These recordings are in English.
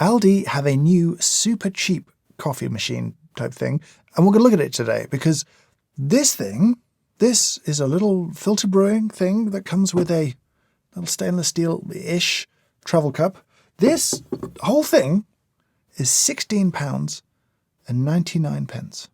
Aldi have a new super cheap coffee machine type thing, and we're going to look at it today because this is a little filter brewing thing that comes with a little stainless steel-ish travel cup. This whole thing is £16.99.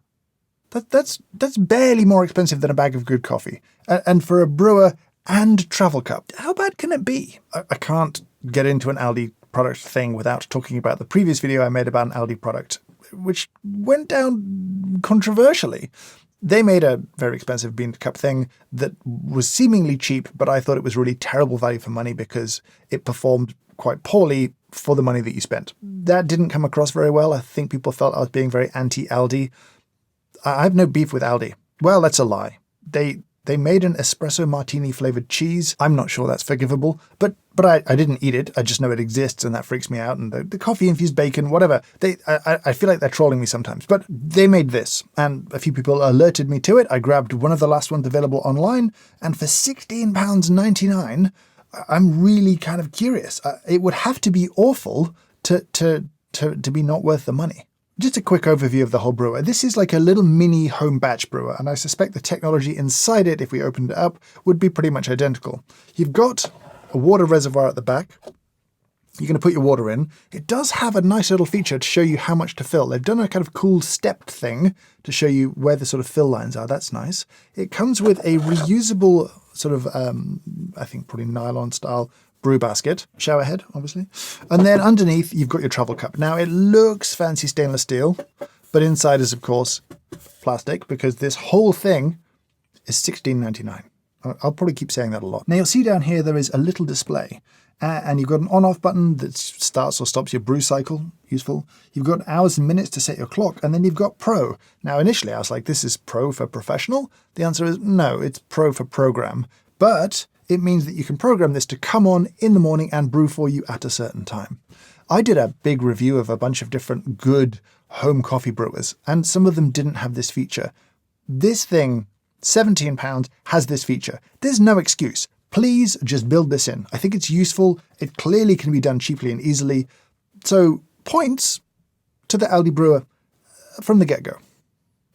That's barely more expensive than a bag of good coffee. And for a brewer and travel cup, how bad can it be? I can't get into an Aldi product thing without talking about the previous video I made about an Aldi product, which went down controversially. They made a very expensive bean to cup thing that was seemingly cheap, but I thought it was really terrible value for money because it performed quite poorly for the money that you spent. That didn't come across very well. I think people felt I was being very anti-Aldi. I have no beef with Aldi. Well, that's a lie. They made an espresso martini flavored cheese. I'm not sure that's forgivable, but I didn't eat it. I just know it exists and that freaks me out. And the coffee infused bacon, whatever. I feel like they're trolling me sometimes, but they made this and a few people alerted me to it. I grabbed one of the last ones available online, and for £16.99, I'm really kind of curious. It would have to be awful to be not worth the money. Just a quick overview of the whole brewer. This is like a little mini home batch brewer, and I suspect the technology inside it, if we opened it up, would be pretty much identical. You've got a water reservoir at the back. You're going to put your water in. It does have a nice little feature to show you how much to fill. They've done a kind of cool stepped thing to show you where the sort of fill lines are. That's nice. It comes with a reusable sort of, I think probably nylon style brew basket, shower head, obviously. And then underneath, you've got your travel cup. Now, it looks fancy stainless steel, but inside is, of course, plastic, because this whole thing is £16.99. I'll probably keep saying that a lot. Now, you'll see down here there is a little display, and you've got an on-off button that starts or stops your brew cycle, useful. You've got hours and minutes to set your clock, and then you've got Pro. Now, initially, I was like, this is Pro for professional? The answer is no, it's Pro for program. But it means that you can program this to come on in the morning and brew for you at a certain time. I did a big review of a bunch of different good home coffee brewers, and some of them didn't have this feature. This thing, £17, has this feature. There's no excuse. Please just build this in. I think it's useful. It clearly can be done cheaply and easily. So points to the Aldi brewer from the get-go.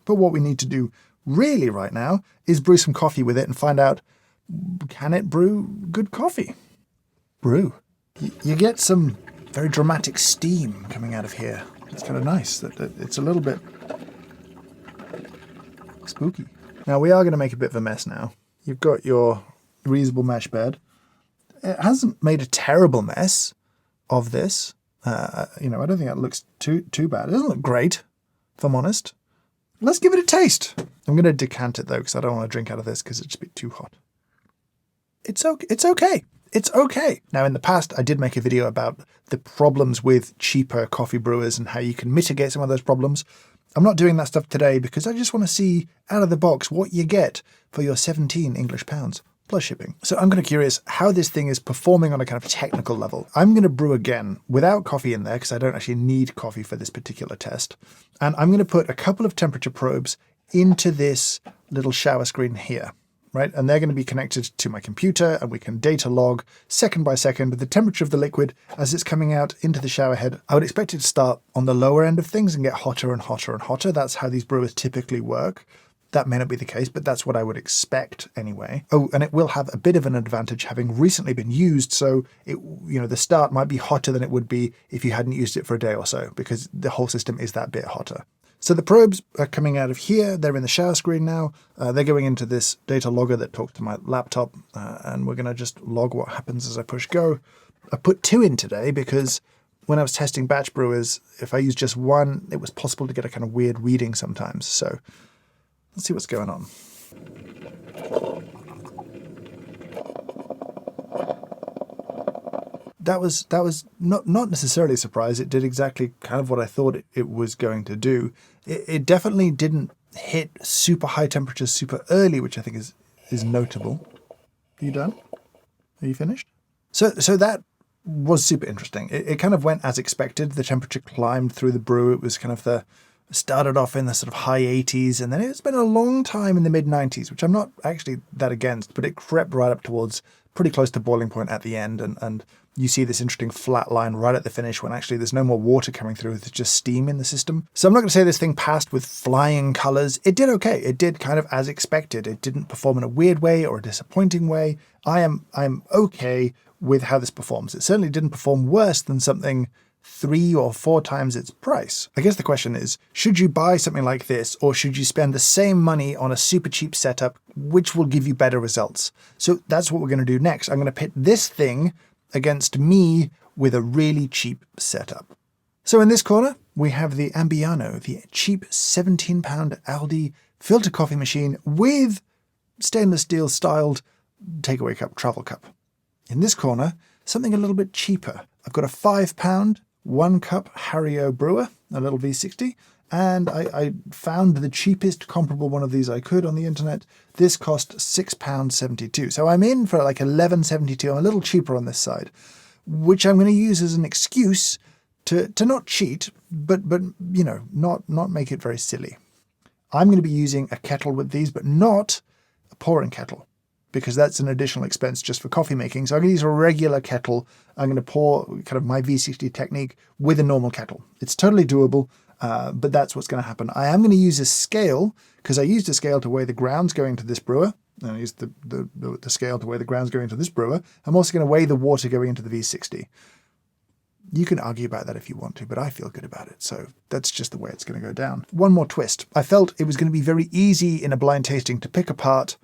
But what we need to do really right now is brew some coffee with it and find out, can it brew good coffee? Brew. You get some very dramatic steam coming out of here. It's kind of nice. It's a little bit spooky. Now, we are going to make a bit of a mess now. You've got your reusable mesh bed. It hasn't made a terrible mess of this. I don't think that looks too bad. It doesn't look great, if I'm honest. Let's give it a taste. I'm going to decant it, though, because I don't want to drink out of this because it's a bit too hot. It's okay. It's okay. Now, in the past, I did make a video about the problems with cheaper coffee brewers and how you can mitigate some of those problems. I'm not doing that stuff today because I just want to see out of the box what you get for your 17 English pounds plus shipping. So I'm kind of curious how this thing is performing on a kind of technical level. I'm going to brew again without coffee in there because I don't actually need coffee for this particular test. And I'm going to put a couple of temperature probes into this little shower screen here. Right? And they're going to be connected to my computer, and we can data log second by second the temperature of the liquid as it's coming out into the shower head. I would expect it to start on the lower end of things and get hotter and hotter and hotter. That's how these brewers typically work. That may not be the case, but that's what I would expect anyway. Oh, and it will have a bit of an advantage having recently been used, so the start might be hotter than it would be if you hadn't used it for a day or so, because the whole system is that bit hotter. So the probes are coming out of here. They're in the shower screen now. They're going into this data logger that talks to my laptop, and we're going to just log what happens as I push go. I put 2 in today because when I was testing batch brewers, if I used just one, it was possible to get a kind of weird reading sometimes. So let's see what's going on. That was not necessarily a surprise. It did exactly kind of what I thought it was going to do. It definitely didn't hit super high temperatures super early, which I think is notable. Are you done? Are you finished? So that was super interesting. It kind of went as expected. The temperature climbed through the brew. It was kind of started off in the sort of high 80s, and then it's been a long time in the mid 90s, which I'm not actually that against, but it crept right up towards pretty close to boiling point at the end, and you see this interesting flat line right at the finish when actually there's no more water coming through, there's just steam in the system. So I'm not going to say this thing passed with flying colors. It did okay. It did kind of as expected. It didn't perform in a weird way or a disappointing way. I'm okay with how this performs. It certainly didn't perform worse than something 3 or 4 times its price. I guess the question is, should you buy something like this, or should you spend the same money on a super cheap setup, which will give you better results? So that's what we're going to do next. I'm going to pit this thing against me with a really cheap setup. So in this corner, we have the Ambiano, the cheap £17 Aldi filter coffee machine with stainless steel styled takeaway cup, travel cup. In this corner, something a little bit cheaper. I've got a £5 1 cup Harrio Brewer, a little V60, and I found the cheapest comparable one of these I could on the internet. This cost £6.72. So I'm in for like £11.72. I'm a little cheaper on this side, which I'm going to use as an excuse to not cheat, but you know, not make it very silly. I'm going to be using a kettle with these, but not a pouring kettle, because that's an additional expense just for coffee making. So I'm going to use a regular kettle. I'm going to pour kind of my V60 technique with a normal kettle. It's totally doable, but that's what's going to happen. I am going to use a scale, because I used a scale to weigh the grounds going to this brewer. And I used the scale to weigh the grounds going to this brewer. I'm also going to weigh the water going into the V60. You can argue about that if you want to, but I feel good about it. So that's just the way it's going to go down. One more twist. I felt it was going to be very easy in a blind tasting to pick apart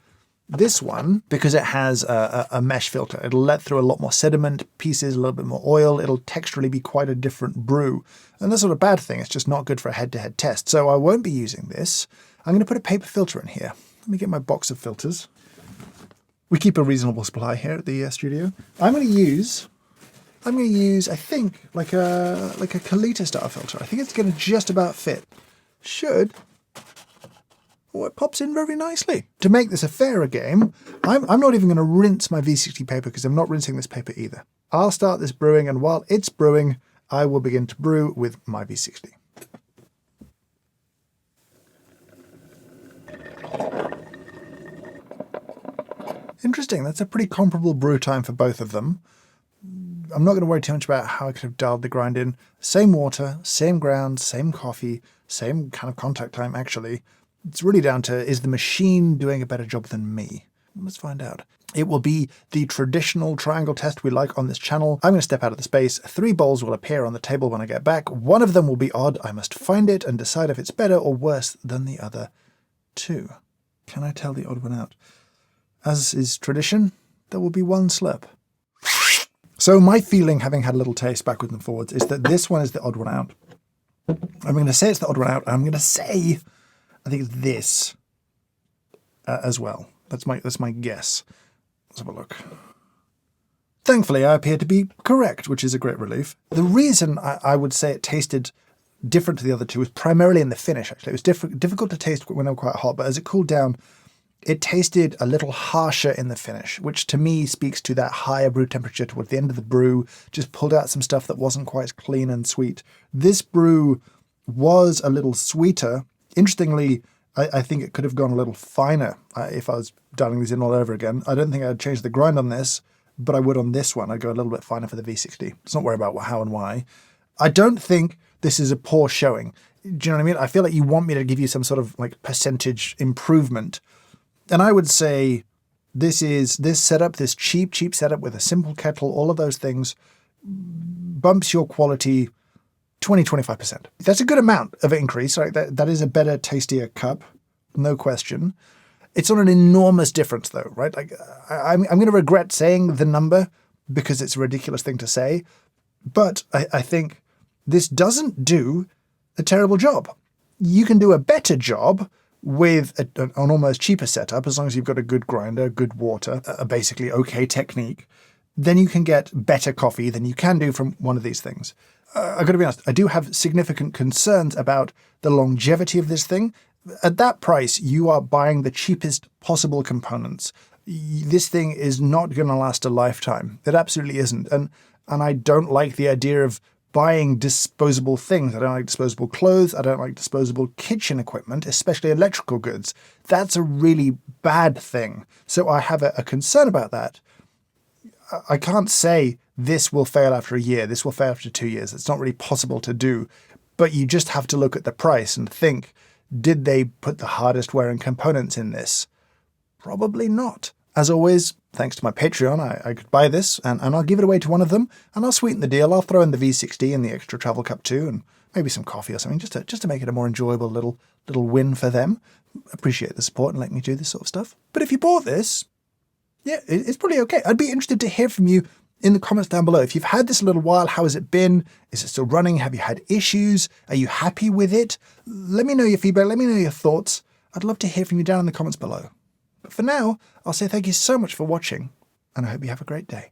this one because it has a mesh filter. It'll let through a lot more sediment pieces, a little bit more oil. It'll texturally be quite a different brew. And that's not a bad thing. It's just not good for a head-to-head test. So I won't be using this. I'm going to put a paper filter in here. Let me get my box of filters. We keep a reasonable supply here at the studio. I'm going to use, I think, like a Kalita style filter. I think it's going to just about fit. Should. Oh, it pops in very nicely. To make this a fairer game, I'm not even going to rinse my V60 paper because I'm not rinsing this paper either. I'll start this brewing, and while it's brewing, I will begin to brew with my V60. Interesting, that's a pretty comparable brew time for both of them. I'm not going to worry too much about how I could have dialed the grind in. Same water, same ground, same coffee, same kind of contact time actually. It's really down to, is the machine doing a better job than me? Let's find out. It will be the traditional triangle test we like on this channel. I'm going to step out of the space. 3 bowls will appear on the table when I get back. One of them will be odd. I must find it and decide if it's better or worse than the other 2. Can I tell the odd one out? As is tradition, there will be 1 slurp. So my feeling, having had a little taste backwards and forwards, is that this one is the odd one out. I'm going to say it's the odd one out. I'm going to say, I think it's this as well. That's my guess. Let's have a look. Thankfully, I appear to be correct, which is a great relief. The reason I would say it tasted different to the other 2 was primarily in the finish, actually. It was difficult to taste when they were quite hot, but as it cooled down, it tasted a little harsher in the finish, which to me speaks to that higher brew temperature towards the end of the brew, just pulled out some stuff that wasn't quite as clean and sweet. This brew was a little sweeter. Interestingly, I think it could have gone a little finer if I was dialing these in all over again. I don't think I'd change the grind on this, but I would on this one. I'd go a little bit finer for the V60. Let's not worry about how and why. I don't think this is a poor showing. Do you know what I mean? I feel like you want me to give you some sort of like percentage improvement. And I would say this setup, this cheap setup with a simple kettle, all of those things, bumps your quality 20-25%. That's a good amount of increase, right? That is a better, tastier cup, no question. It's not an enormous difference though, right? Like I'm going to regret saying the number because it's a ridiculous thing to say, but I think this doesn't do a terrible job. You can do a better job with an almost cheaper setup, as long as you've got a good grinder, good water, a basically okay technique, then you can get better coffee than you can do from one of these things. I've got to be honest, I do have significant concerns about the longevity of this thing. At that price, you are buying the cheapest possible components. This thing is not going to last a lifetime. It absolutely isn't. And I don't like the idea of buying disposable things. I don't like disposable clothes. I don't like disposable kitchen equipment, especially electrical goods. That's a really bad thing. So I have a concern about that. I can't say this will fail after a year, this will fail after 2 years. It's not really possible to do. But you just have to look at the price and think, did they put the hardest wearing components in this? Probably not. As always, thanks to my Patreon, I could buy this and I'll give it away to one of them and I'll sweeten the deal. I'll throw in the V60 and the extra travel cup too, and maybe some coffee or something, just to make it a more enjoyable little win for them. Appreciate the support and letting me do this sort of stuff. But if you bought this, yeah, it's probably okay. I'd be interested to hear from you in the comments down below. If you've had this a little while, how has it been? Is it still running? Have you had issues? Are you happy with it? Let me know your feedback. Let me know your thoughts. I'd love to hear from you down in the comments below. But for now, I'll say thank you so much for watching, and I hope you have a great day.